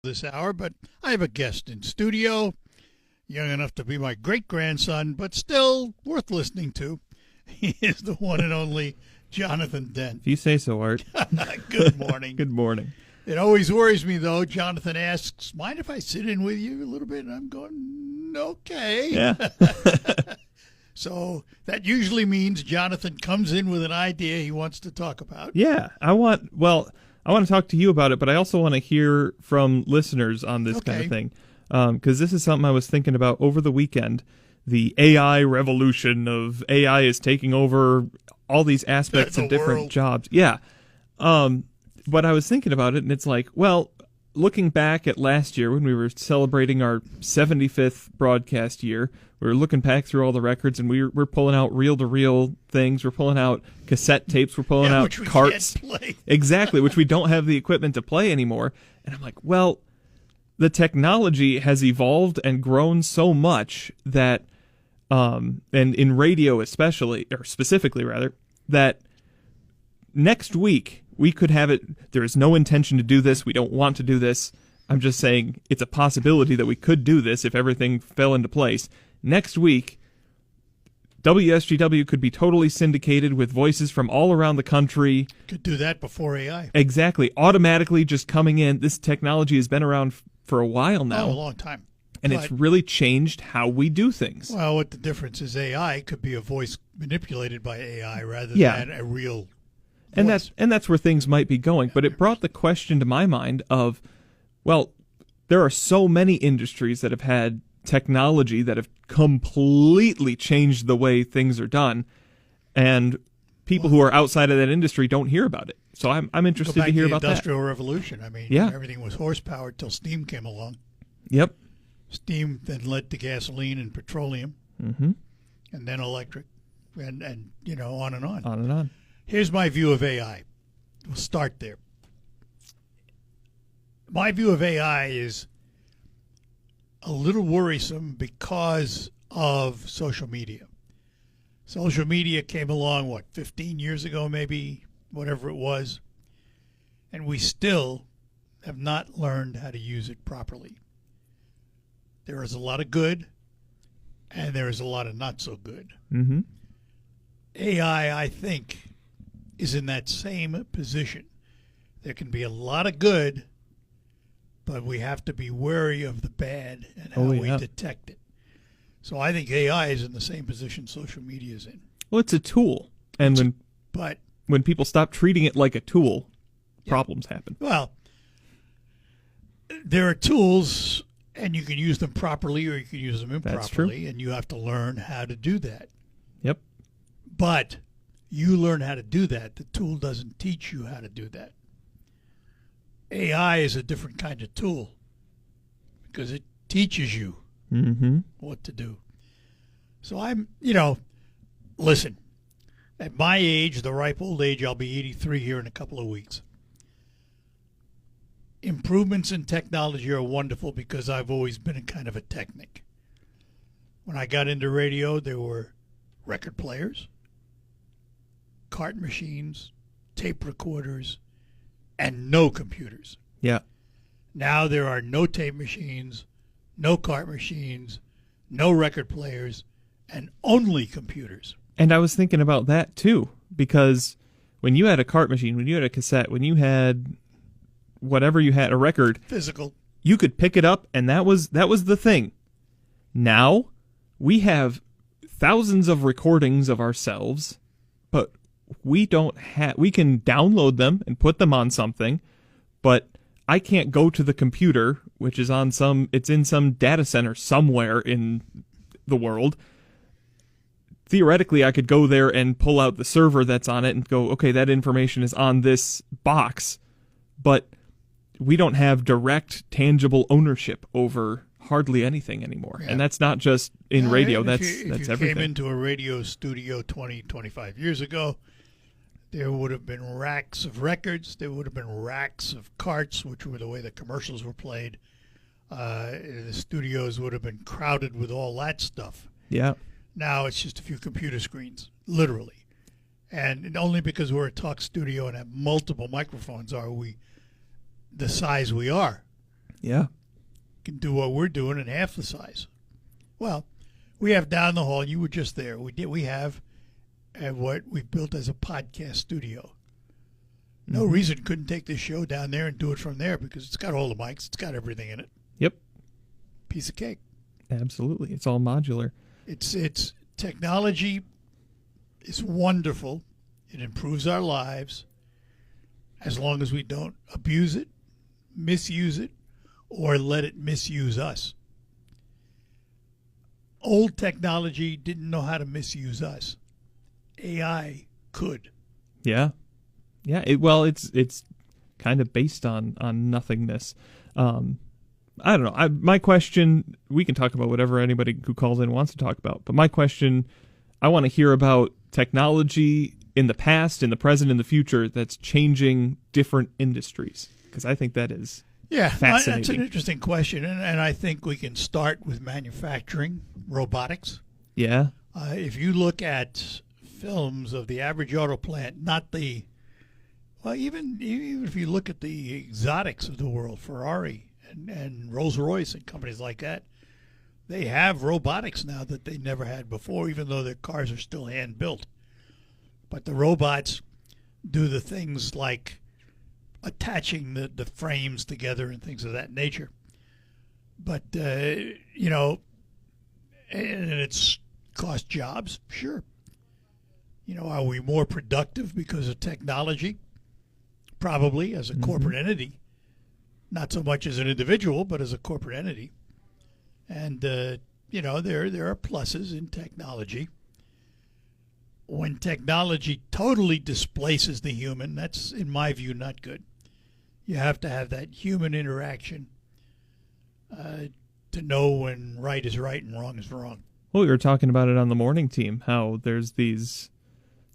this hour, but I have a guest in studio, young enough to be my great-grandson, but still worth listening to. He is the one and only Jonathan Dent. If you say so, Art. Good morning. Good morning. It always worries me, though. Jonathan asks, mind if I sit in with you a little bit? And I'm going, okay. Yeah. So that usually means Jonathan comes in with an idea he wants to talk about. Yeah. I want to talk to you about it, but I also want to hear from listeners on this kind of thing. Because this is something I was thinking about over the weekend. The AI revolution of AI is taking over all these aspects of different jobs. Yeah. But I was thinking about it, and it's like, well, looking back at last year when we were celebrating our 75th broadcast year, we were looking back through all the records, and we're pulling out reel-to-reel things. We're pulling out cassette tapes. We're pulling out which we carts. can't play. Exactly, which we don't have the equipment to play anymore. And I'm like, well, the technology has evolved and grown so much that, and in radio especially, or specifically rather, that next week we could have it. There is no intention to do this. We don't want to do this. I'm just saying it's a possibility that we could do this if everything fell into place. Next week, WSGW could be totally syndicated with voices from all around the country. Could do that before AI. Exactly. Automatically just coming in. This technology has been around for a while now. Oh, a long time. And it's really changed how we do things. Well, what the difference is, AI could be a voice manipulated by AI rather than a real voice. And that's where things might be going. But it brought the question to my mind of, well, there are so many industries that have had technology that have completely changed the way things are done, and people who are outside of that industry don't hear about it. So I'm interested to hear about that. The Industrial Revolution. I mean, everything was horsepower till steam came along. Yep. Steam then led to gasoline and petroleum, mm-hmm. and then electric, and on and on. On and on. Here's my view of AI. We'll start there. My view of AI is a little worrisome because of social media. Social media came along, 15 years ago maybe, whatever it was, and we still have not learned how to use it properly. There is a lot of good, and there is a lot of not so good. Mm-hmm. AI, I think, is in that same position. There can be a lot of good, but we have to be wary of the bad and how we detect it. So I think AI is in the same position social media is in. Well, it's a tool, and when people stop treating it like a tool, problems happen. Well, there are tools, and you can use them properly or you can use them improperly. That's true. And you have to learn how to do that. Yep. But you learn how to do that. The tool doesn't teach you how to do that. AI is a different kind of tool because it teaches you what to do. So listen, at my age, the ripe old age, I'll be 83 here in a couple of weeks. Improvements in technology are wonderful because I've always been a kind of a technic. When I got into radio, there were record players, cart machines, tape recorders, and no computers. Yeah. Now there are no tape machines, no cart machines, no record players, and only computers. And I was thinking about that too, because when you had a cart machine, when you had a cassette, when you had whatever you had, a record, physical, you could pick it up, and that was the thing. Now we have thousands of recordings of ourselves, but we can download them and put them on something, but I can't go to the computer, which is it's in some data center somewhere in the world. Theoretically, I could go there and pull out the server that's on it and go, okay, that information is on this box, but we don't have direct, tangible ownership over hardly anything anymore. Yeah. And that's not just in radio, that's everything. If you came into a radio studio 20, 25 years ago, there would have been racks of records. There would have been racks of carts, which were the way the commercials were played. The studios would have been crowded with all that stuff. Yeah. Now it's just a few computer screens, literally. And only because we're a talk studio and have multiple microphones are we the size we are. Yeah. Can do what we're doing in half the size. Well, we have down the hall. You were just there. We have what we've built as a podcast studio. No reason couldn't take this show down there and do it from there because it's got all the mics. It's got everything in it. Yep. Piece of cake. Absolutely. It's all modular. It's technology is wonderful. It improves our lives as long as we don't abuse it, misuse it, or let it misuse us. Old technology didn't know how to misuse us. AI could. Yeah. Yeah. It's kind of based on nothingness. I don't know. My question, we can talk about whatever anybody who calls in wants to talk about, but my question, I want to hear about technology in the past, in the present, in the future that's changing different industries, because I think that is fascinating. That's an interesting question, and I think we can start with manufacturing, robotics. Yeah. If you look at films of the average auto plant, even if you look at the exotics of the world, Ferrari and Rolls-Royce and companies like that, they have robotics now that they never had before, even though their cars are still hand-built. But the robots do the things like attaching the frames together and things of that nature. But, and it's cost jobs, sure. Are we more productive because of technology? Probably, as a corporate entity. Not so much as an individual, but as a corporate entity. And, there are pluses in technology. When technology totally displaces the human, that's, in my view, not good. You have to have that human interaction to know when right is right and wrong is wrong. Well, we were talking about it on the morning team, how there's these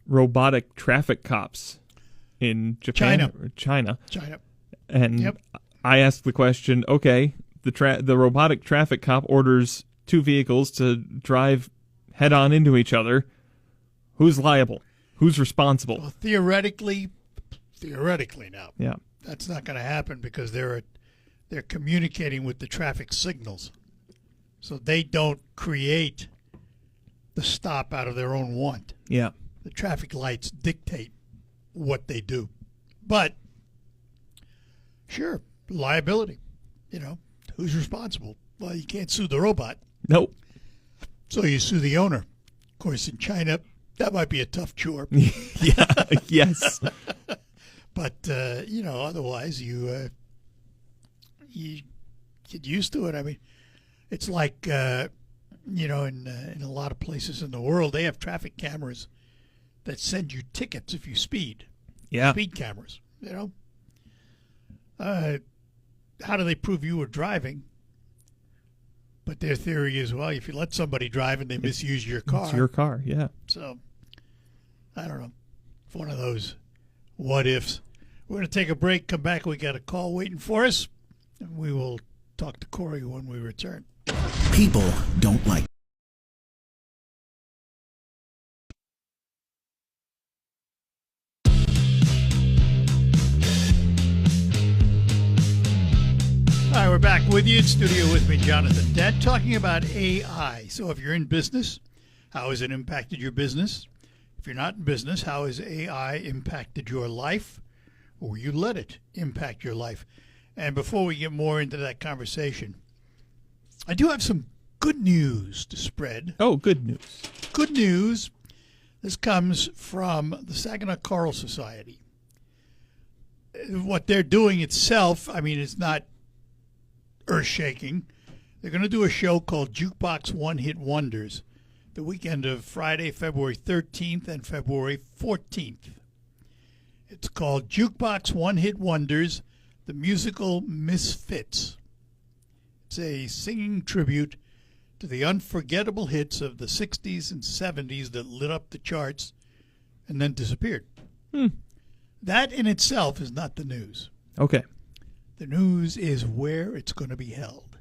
robotic traffic cops in Japan or China. And yep. I asked the question, okay, the robotic traffic cop orders two vehicles to drive head-on into each other. Who's liable? Who's responsible? Well, theoretically now. Yeah. That's not going to happen because they're communicating with the traffic signals. So they don't create the stop out of their own want. Yeah. The traffic lights dictate what they do. But, sure, liability. Who's responsible? Well, you can't sue the robot. Nope. So you sue the owner. Of course, in China, that might be a tough chore. Yeah, yes. But, otherwise you get used to it. I mean, it's like, in a lot of places in the world, they have traffic cameras that send you tickets if you speed. Yeah. Speed cameras, How do they prove you were driving? But their theory is, well, if you let somebody drive and they misuse your car. It's your car, yeah. So, I don't know. It's one of those what ifs. We're going to take a break, come back. We got a call waiting for us, and we will talk to Corey when we return. People don't like. Hi, we're back with you in studio with me, Jonathan Dent, talking about AI. So if you're in business, how has it impacted your business? If you're not in business, how has AI impacted your life? Or you let it impact your life? And before we get more into that conversation, I do have some good news to spread. Oh, good news. Good news. This comes from the Saginaw Choral Society. What they're doing itself, I mean, it's not earth-shaking. They're going to do a show called Jukebox One Hit Wonders the weekend of Friday, February 13th and February 14th. It's called Jukebox One Hit Wonders, the musical Misfits. It's a singing tribute to the unforgettable hits of the 60s and 70s that lit up the charts and then disappeared. That in itself is not the news. Okay. The news is where it's going to be held.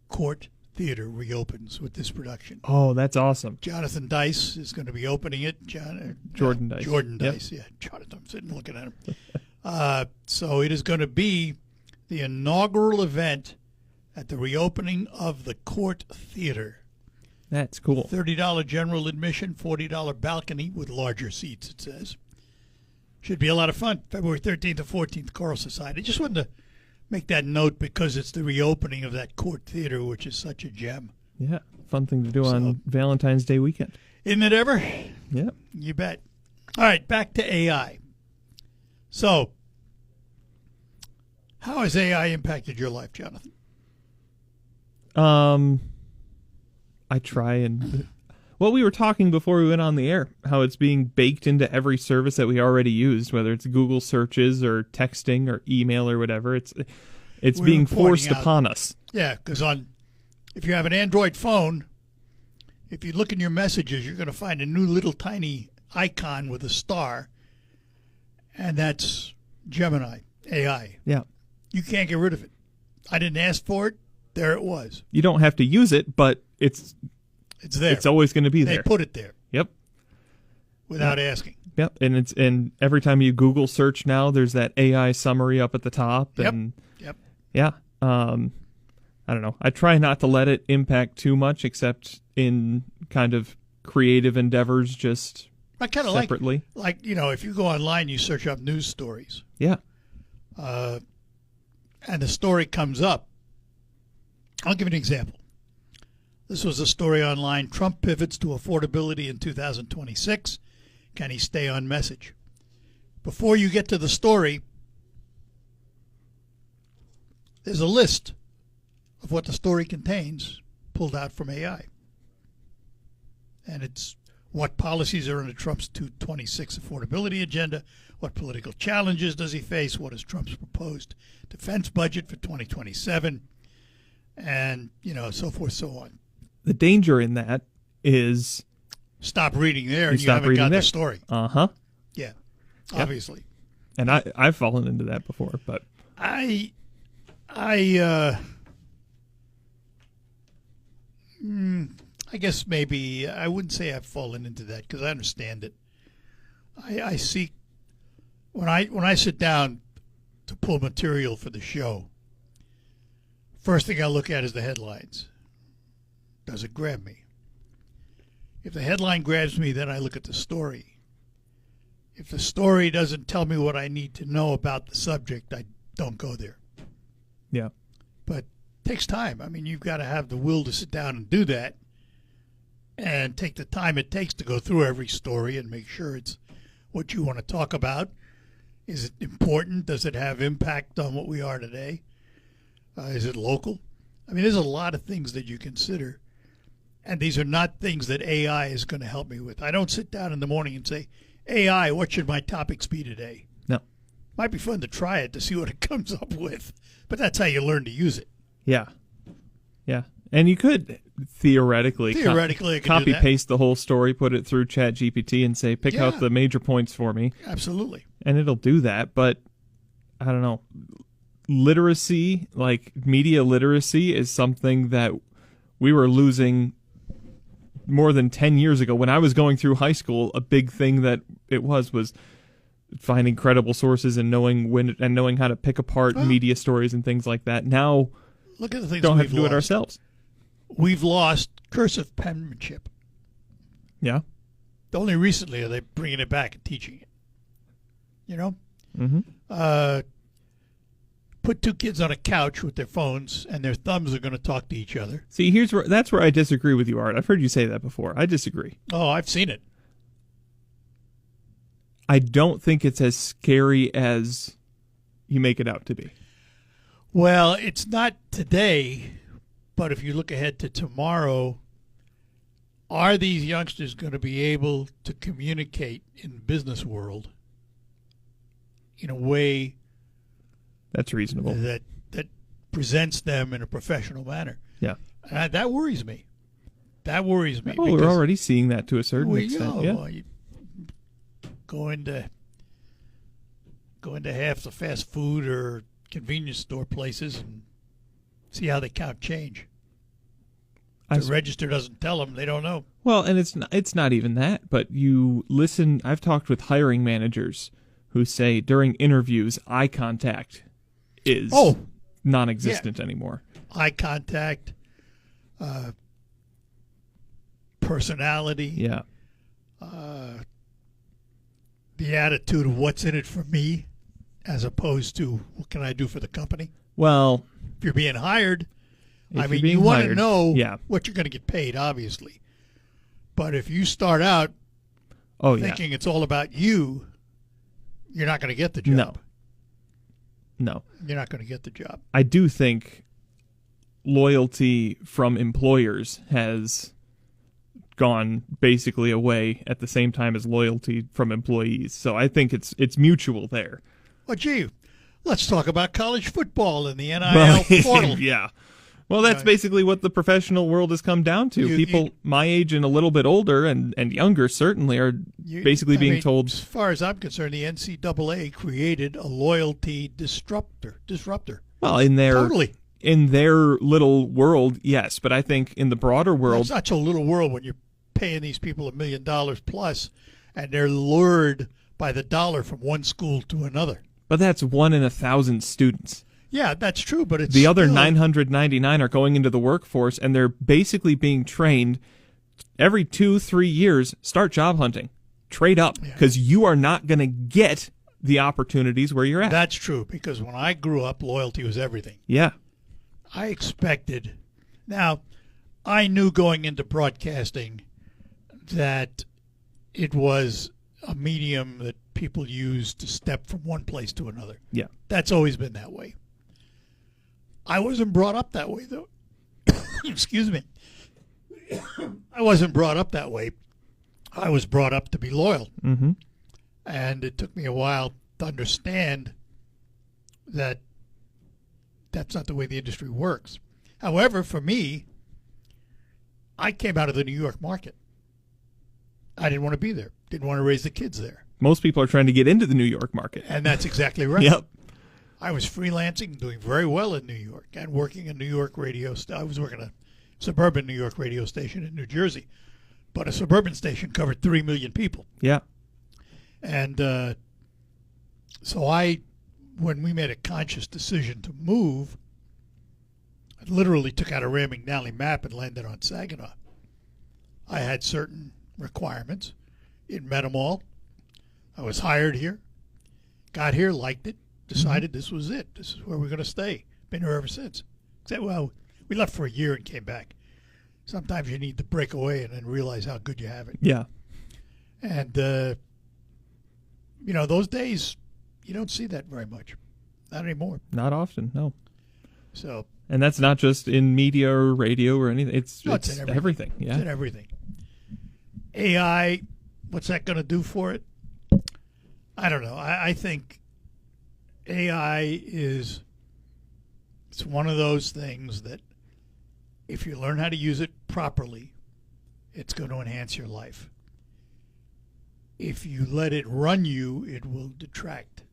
Court Theater reopens with this production. Oh, that's awesome. Jonathan Dice is going to be opening it. Jordan Dice. Jordan Dice, yeah. Jonathan, I'm sitting looking at him. So it is going to be the inaugural event at the reopening of the Court Theater. That's cool. $30 general admission, $40 balcony with larger seats, it says. Should be a lot of fun. February 13th to 14th, Choral Society. Just wanted to make that note because it's the reopening of that Court Theater, which is such a gem. Yeah, fun thing to do on Valentine's Day weekend. Isn't it ever? Yeah. You bet. All right, back to AI. So, how has AI impacted your life, Jonathan? I try and... Well, we were talking before we went on the air, how it's being baked into every service that we already used, whether it's Google searches or texting or email or whatever. It's being forced upon us. Yeah, because if you have an Android phone, if you look in your messages, you're going to find a new little tiny icon with a star, and that's Gemini, AI. Yeah. You can't get rid of it. I didn't ask for it. There it was. You don't have to use it, but it's there. It's always going to be there. They put it there. Yep. Without asking. Yep. And every time you Google search now, there's that AI summary up at the top. And Yep. Yeah. I don't know. I try not to let it impact too much, except in kind of creative endeavors, just I kind of separately. Like, if you go online, you search up news stories. Yeah. And the story comes up. I'll give you an example. This was a story online. Trump pivots to affordability in 2026. Can he stay on message? Before you get to the story, there's a list of what the story contains pulled out from AI. And it's what policies are under Trump's 226 affordability agenda, what political challenges does he face, what is Trump's proposed defense budget for 2027, and, so forth, so on. The danger in that is... Stop reading there and you haven't got the story. Uh-huh. Yeah, obviously. And I've fallen into that before, but... I guess maybe I wouldn't say I've fallen into that because I understand it. I seek when I sit down to pull material for the show. First thing I look at is the headlines. Does it grab me? If the headline grabs me, then I look at the story. If the story doesn't tell me what I need to know about the subject, I don't go there. Yeah. But it takes time. I mean, you've got to have the will to sit down and do that and take the time it takes to go through every story and make sure it's what you want to talk about. Is it important? Does it have impact on what we are today? Is it local? I mean, there's a lot of things that you consider, and these are not things that AI is going to help me with. I don't sit down in the morning and say, AI, what should my topics be today? No. Might be fun to try it to see what it comes up with, but that's how you learn to use it. Yeah. Yeah. And you could theoretically copy paste the whole story, put it through ChatGPT and say, pick out the major points for me. Absolutely. And it'll do that. But I don't know. Literacy, like media literacy, is something that we were losing more than 10 years ago. When I was going through high school, a big thing that it was finding credible sources and knowing how to pick apart media stories and things like that. Now, look at the things don't have we've to do lost. it ourselves. We've lost cursive penmanship. Yeah. Only recently are they bringing it back and teaching it. Mm-hmm. Put two kids on a couch with their phones, and their thumbs are going to talk to each other. See, that's where I disagree with you, Art. I've heard you say that before. I disagree. Oh, I've seen it. I don't think it's as scary as you make it out to be. Well, it's not today, but if you look ahead to tomorrow, are these youngsters going to be able to communicate in the business world in a way that's reasonable, that presents them in a professional manner? Yeah. That worries me. That worries me. Well, we're already seeing that to a certain extent. Well, you go into half the fast food or convenience store places and see how they count change. The register doesn't tell them; they don't know. Well, and it's not even that. But you listen. I've talked with hiring managers who say during interviews, eye contact is non-existent anymore. Eye contact, personality, the attitude of what's in it for me as opposed to what can I do for the company. Well, if you're being hired, you want to know what you're going to get paid, obviously. But if you start out thinking it's all about you, you're not going to get the job. No. You're not going to get the job. I do think loyalty from employers has gone basically away at the same time as loyalty from employees. So I think it's mutual there. Well, gee, let's talk about college football and the NIL portal. Yeah. Well, that's basically what the professional world has come down to. People my age and a little bit older and younger certainly are basically being told. As far as I'm concerned, the NCAA created a loyalty disruptor. Well, in their little world, yes. But I think in the broader world. It's such a little world when you're paying these people $1 million plus and they're lured by the dollar from one school to another. But that's 1 in 1,000 students. Yeah, that's true, but it's the other 999 are going into the workforce, and they're basically being trained every 2-3 years. Start job hunting, trade up, because you are not going to get the opportunities where you're at. That's true, because when I grew up, loyalty was everything. Yeah, I expected. Now, I knew going into broadcasting that it was a medium that people use to step from one place to another. Yeah, that's always been that way. I wasn't brought up that way, though. Excuse me. I wasn't brought up that way. I was brought up to be loyal. Mm-hmm. And it took me a while to understand that that's not the way the industry works. However, for me, I came out of the New York market. I didn't want to be there. Didn't want to raise the kids there. Most people are trying to get into the New York market. And that's exactly right. Yep. I was freelancing, doing very well in New York, and working a New York radio. I was working a suburban New York radio station in New Jersey, but a suburban station covered 3 million people. Yeah. And so when we made a conscious decision to move, I literally took out a Rand McNally map and landed on Saginaw. I had certain requirements. It met them all. I was hired here, got here, liked it. Decided this was it. This is where we're going to stay. Been here ever since. Well, we left for a year and came back. Sometimes you need to break away and then realize how good you have it. Yeah. And, those days, you don't see that very much. Not anymore. Not often, no. So. And that's not just in media or radio or anything. It's in everything. Yeah. It's in everything. AI, what's that going to do for it? I don't know. I think AI it's one of those things that if you learn how to use it properly, it's going to enhance your life. If you let it run you, it will detract.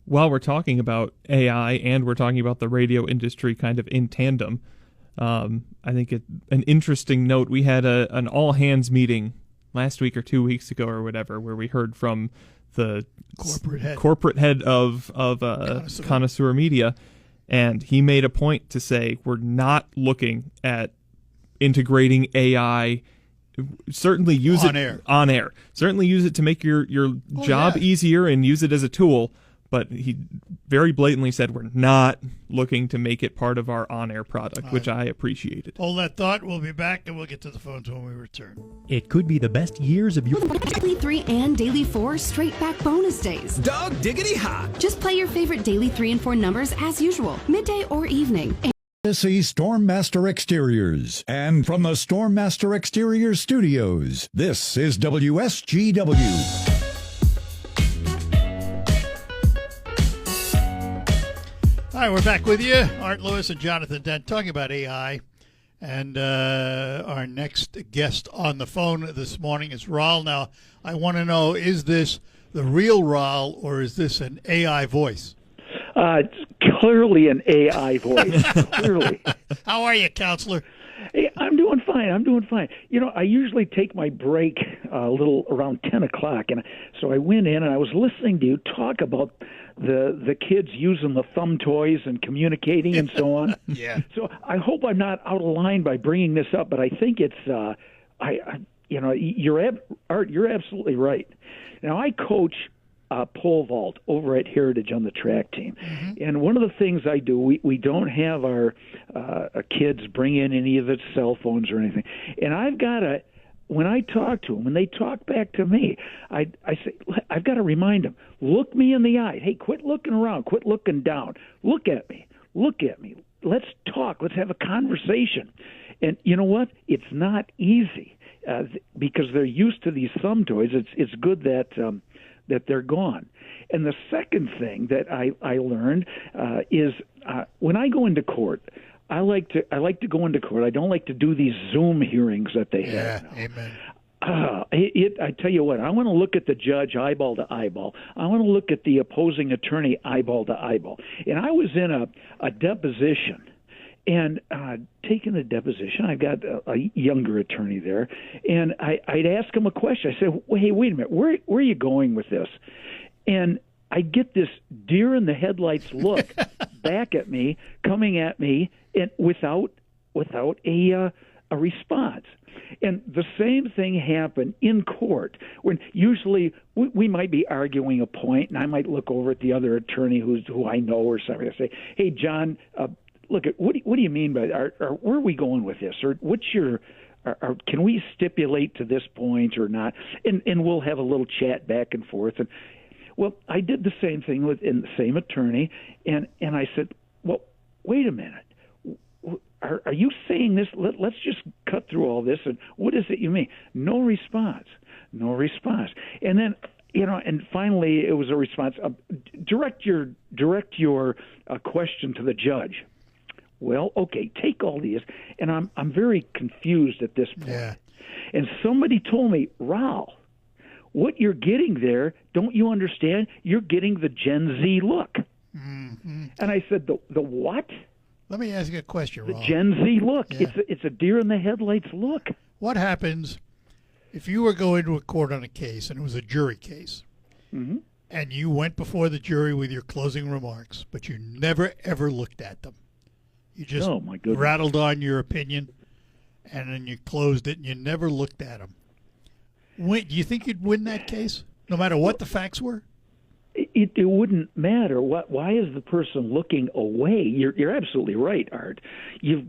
While we're talking about AI and we're talking about the radio industry kind of in tandem, I think an interesting note, we had an all-hands meeting last week or 2 weeks ago or whatever, where we heard from the corporate head of Connoisseur Media, and he made a point to say we're not looking at integrating AI. Certainly use it on air. Certainly use it to make your job easier and use it as a tool. But he very blatantly said we're not looking to make it part of our on-air product, which I appreciated. Hold that thought. We'll be back, and we'll get to the phones when we return. It could be the best years of your... Daily 3 and Daily 4 straight back bonus days. Dog diggity hot. Just play your favorite Daily 3 and 4 numbers as usual, midday or evening. See Stormmaster Exteriors. And from the Stormmaster Exteriors studios, this is WSGW. All right, we're back with you. Art Lewis and Jonathan Dent talking about AI. And our next guest on the phone this morning is Raul. Now, I want to know, is this the real Raul or is this an AI voice? It's clearly an AI voice, clearly. How are you, counselor? Hey, I'm doing fine. I'm doing fine. I usually take my break a little around 10 o'clock, and so I went in and I was listening to you talk about the kids using the thumb toys and communicating and so on. Yeah. So I hope I'm not out of line by bringing this up, but I think it's you're absolutely right. Now I coach pole vault over at Heritage on the track team. Mm-hmm. And one of the things I do, we don't have our kids bring in any of the cell phones or anything. And I've got to, when I talk to them, when they talk back to me, I say, I've got to remind them, look me in the eye. Hey, quit looking around. Quit looking down. Look at me. Look at me. Let's talk. Let's have a conversation. And you know what? It's not easy because they're used to these thumb toys. It's good that they're gone. And the second thing that I learned is when I go into court, I like to go into court. I don't like to do these Zoom hearings that they have now. Amen. I tell you what, I want to look at the judge eyeball to eyeball. I want to look at the opposing attorney eyeball to eyeball. And I was in a deposition. And taking a deposition, I've got a younger attorney there, and I'd ask him a question. I said, well, hey, wait a minute, where are you going with this? And I get this deer in the headlights look back at me, coming at me, and without a response. And the same thing happened in court when usually we might be arguing a point, and I might look over at the other attorney who I know or something. I say, hey, John, look, what do you mean by that? Or where are we going with this? Or what's your? Or can we stipulate to this point or not? And we'll have a little chat back and forth. And well, I did the same thing with the same attorney, and I said, well, wait a minute. Are you saying this? Let's just cut through all this. And what is it you mean? No response. No response. And then. And finally, it was a response. Direct your question to the judge. Well, okay, take all these, and I'm very confused at this point. Yeah. And somebody told me, Raul, what you're getting there, don't you understand? You're getting the Gen Z look. Mm-hmm. And I said, the what? Let me ask you a question, Raul. The Gen Z look. Yeah. It's a deer in the headlights look. What happens if you were going to a court on a case and it was a jury case, mm-hmm. and you went before the jury with your closing remarks, but you never, ever looked at them? You just rattled on your opinion, and then you closed it, and you never looked at them. Do you think you'd win that case, no matter what the facts were? It wouldn't matter. Why is the person looking away? You're absolutely right, Art. You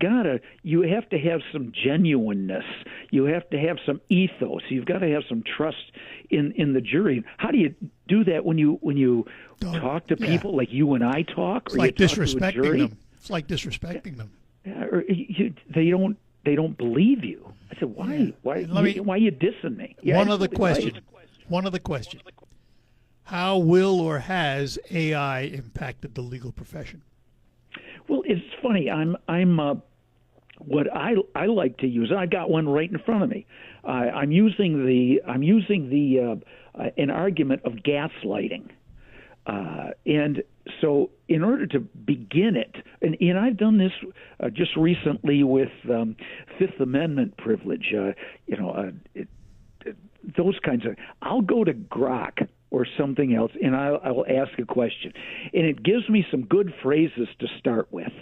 have to have some genuineness. You have to have some ethos. You've got to have some trust in the jury. How do you do that when you talk to people like you and I talk? It's like disrespecting them. It's like disrespecting them. They don't believe you. I said, why? Yeah. Why are you dissing me? Yeah, One other question. How will or has AI impacted the legal profession? Well, it's funny. I'm what I like to use. I got one right in front of me. I'm using an argument of gaslighting. And so in order to begin it, and I've done this just recently with Fifth Amendment privilege, those kinds of, I'll go to Grok or something else, and I'll ask a question. And it gives me some good phrases to start with,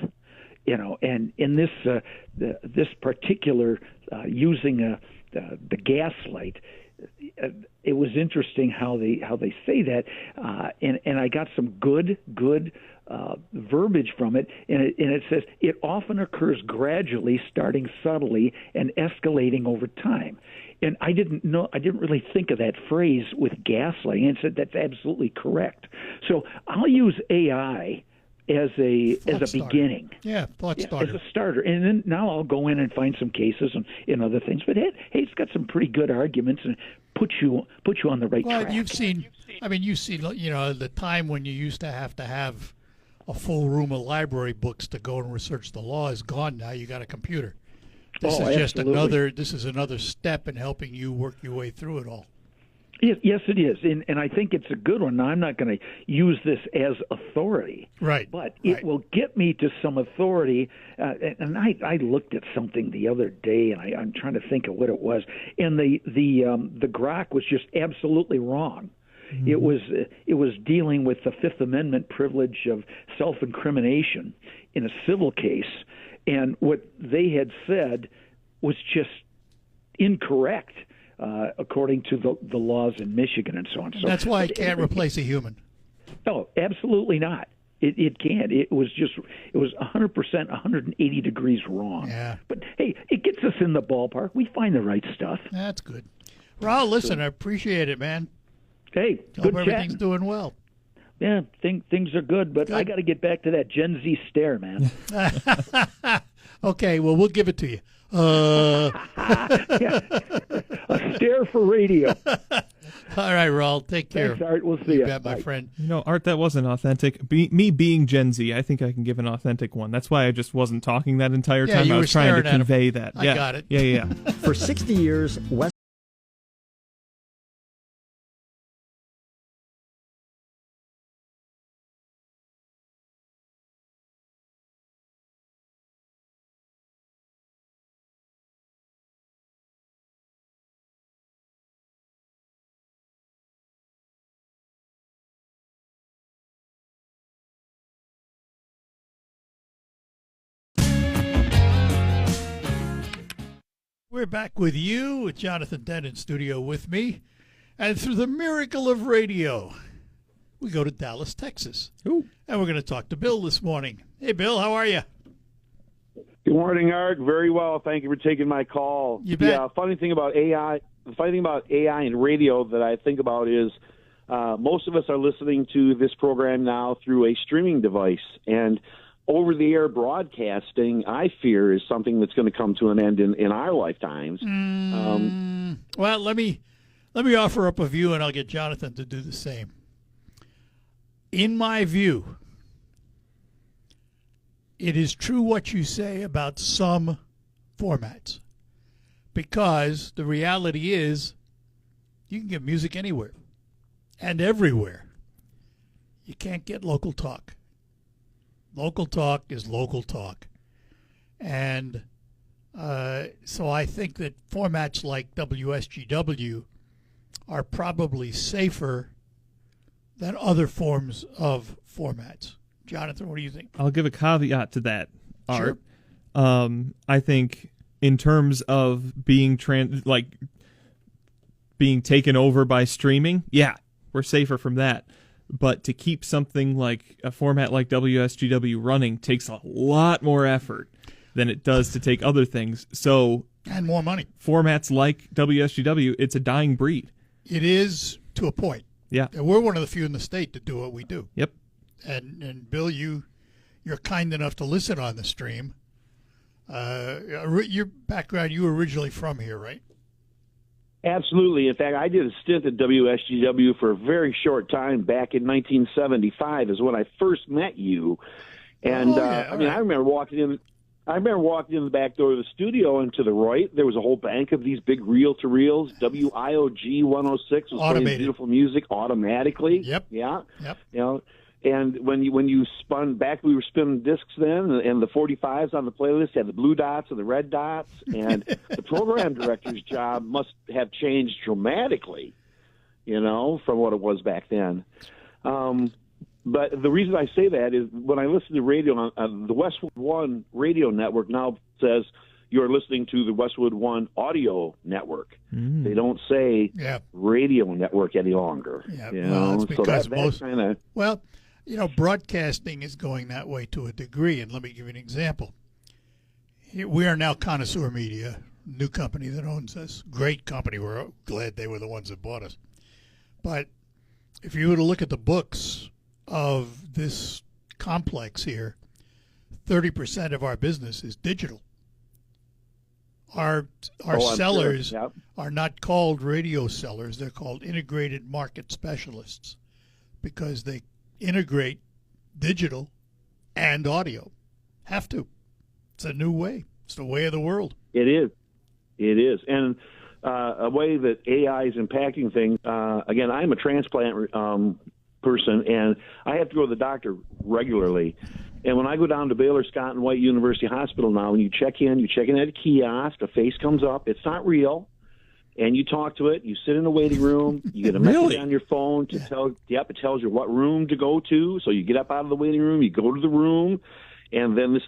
and in this particular using the gaslight, it was interesting how they say that, and I got some good verbiage from it, and it says it often occurs gradually, starting subtly and escalating over time. And I didn't really think of that phrase with gaslighting, and said that's absolutely correct. So I'll use AI as a beginning. Yeah, starter. As a starter. And then now I'll go in and find some cases and other things. But hey, it's got some pretty good arguments and put you on the right track. Well, you've seen the time when you used to have a full room of library books to go and research the law is gone now. You got a computer. This is just absolutely. another step in helping you work your way through it all. Yes, it is, and I think it's a good one. Now, I'm not going to use this as authority, right? But it will get me to some authority. And I looked at something the other day, and I'm trying to think of what it was. And the Grok was just absolutely wrong. Mm-hmm. It was dealing with the Fifth Amendment privilege of self-incrimination in a civil case, and what they had said was just incorrect. According to the laws in Michigan and so on. So that's why it can't replace a human. No, absolutely not. It can't. It was 100%, 180 degrees wrong. Yeah. But hey, it gets us in the ballpark. We find the right stuff. That's good. Raul, listen, I appreciate it, man. Hey, hope good everything's chatting. doing well. Yeah, things are good, but I got to get back to that Gen Z stare, man. Okay, well, we'll give it to you. Yeah. A stare for radio. All right, Raul, take care. Thanks, Art. We'll see you. Bet, my friend. You know, Art, that wasn't authentic. Me being Gen Z, I think I can give an authentic one. That's why I just wasn't talking that entire time. You I were was trying to staring at him. convey that. I got it. Yeah. For 60 years, West We're back with you, with Jonathan Dent in studio with me. And through the miracle of radio, we go to Dallas, Texas. Ooh. And we're going to talk to Bill this morning. Hey, Bill, how are you? Good morning, Art. Very well. Thank you for taking my call. You bet. Yeah, funny thing about AI and radio that I think about is most of us are listening to this program now through a streaming device. And over-the-air broadcasting, I fear, is something that's going to come to an end in our lifetimes. Well, let me offer up a view, and I'll get Jonathan to do the same. In my view, it is true what you say about some formats, because the reality is you can get music anywhere and everywhere. You can't get local talk. Local talk is local talk. And so I think that formats like WSGW are probably safer than other forms of formats. Jonathan, what do you think? I'll give a caveat to that, Sure. Art. I think in terms of being being taken over by streaming, yeah, we're safer from that. But to keep something like a format like WSGW running takes a lot more effort than it does to take other things. So, And more money. Formats like WSGW, it's a dying breed. It is to a point. Yeah. And we're one of the few in the state that do what we do. Yep. And Bill, you're kind enough to listen on the stream. Your background, you were originally from here, right? Absolutely. In fact, I did a stint at WSGW for a very short time back in 1975 is when I first met you. And right. I remember walking in the back door of the studio, and to the right there was a whole bank of these big reel-to-reels. WIOG 106 was playing beautiful music automatically. Yep. Yeah. Yep. You know, and when you spun back, we were spinning discs then, and the 45s on the playlist had the blue dots and the red dots, and the program director's job must have changed dramatically, you know, from what it was back then. But the reason I say that is when I listen to radio, the Westwood One radio network now says you're listening to the Westwood One audio network. Mm. They don't say radio network any longer. Yeah, you well, know? it's because Well, you know, broadcasting is going that way to a degree, and let me give you an example. We are now Connoisseur Media, new company that owns us. Great company. We're glad they were the ones that bought us. But if you were to look at the books of this complex here, 30% of our business is digital. Our sellers are not called radio sellers. They're called integrated market specialists because they integrate digital and audio. Have to. It's a new way. It's the way of the world. It is. And a way that AI is impacting things. Again, I'm a transplant person, and I have to go to the doctor regularly. And when I go down to Baylor Scott and White University Hospital now, and you check in at a kiosk, a face comes up. It's not real. And you talk to it. You sit in the waiting room. You get a message on your phone to tell. Yep, it tells you what room to go to. So you get up out of the waiting room. You go to the room, and then this